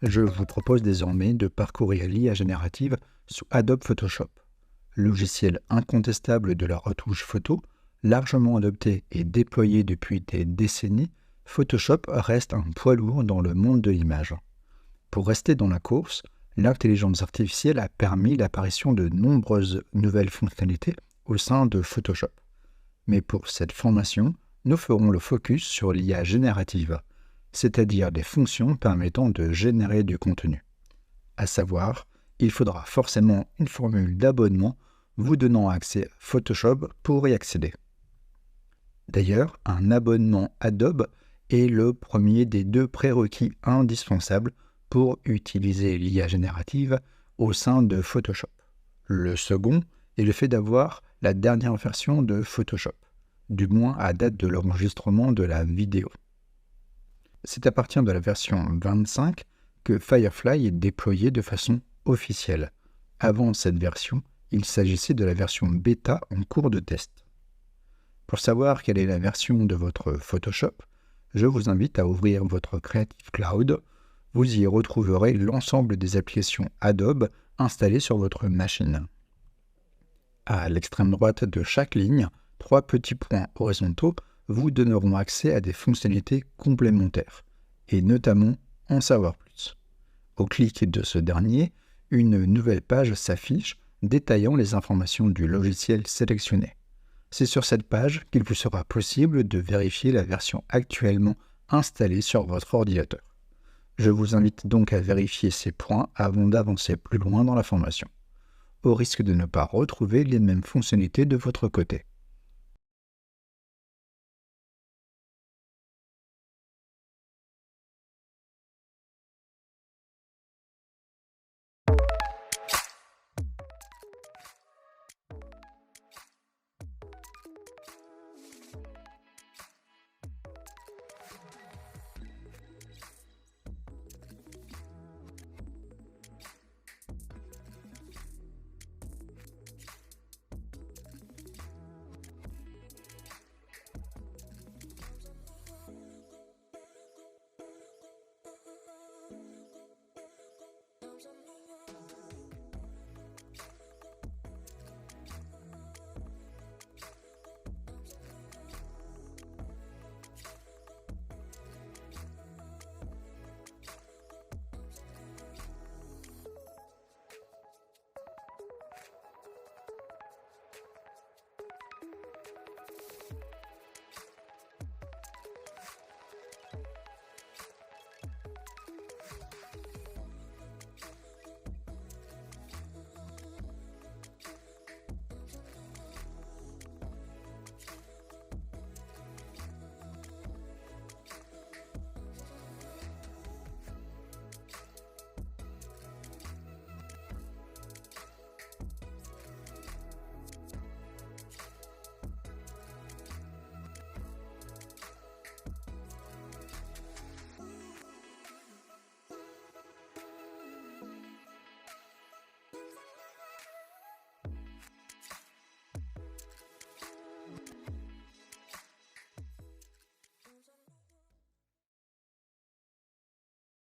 Je vous propose désormais de parcourir l'IA générative sous Adobe Photoshop. Logiciel incontestable de la retouche photo, largement adopté et déployé depuis des décennies, Photoshop reste un poids lourd dans le monde de l'image. Pour rester dans la course, l'intelligence artificielle a permis l'apparition de nombreuses nouvelles fonctionnalités au sein de Photoshop. Mais pour cette formation, nous ferons le focus sur l'IA générative, c'est-à-dire des fonctions permettant de générer du contenu. À savoir, il faudra forcément une formule d'abonnement vous donnant accès à Photoshop pour y accéder. D'ailleurs, un abonnement Adobe est le premier des deux prérequis indispensables pour utiliser l'IA générative au sein de Photoshop. Le second est le fait d'avoir la dernière version de Photoshop, du moins à date de l'enregistrement de la vidéo. C'est à partir de la version 25 que Firefly est déployé de façon officielle. Avant cette version, il s'agissait de la version bêta en cours de test. Pour savoir quelle est la version de votre Photoshop, je vous invite à ouvrir votre Creative Cloud. Vous y retrouverez l'ensemble des applications Adobe installées sur votre machine. À l'extrême droite de chaque ligne, 3 petits points horizontaux vous donneront accès à des fonctionnalités complémentaires, et notamment en savoir plus. Au clic de ce dernier, une nouvelle page s'affiche détaillant les informations du logiciel sélectionné. C'est sur cette page qu'il vous sera possible de vérifier la version actuellement installée sur votre ordinateur. Je vous invite donc à vérifier ces points avant d'avancer plus loin dans la formation, au risque de ne pas retrouver les mêmes fonctionnalités de votre côté.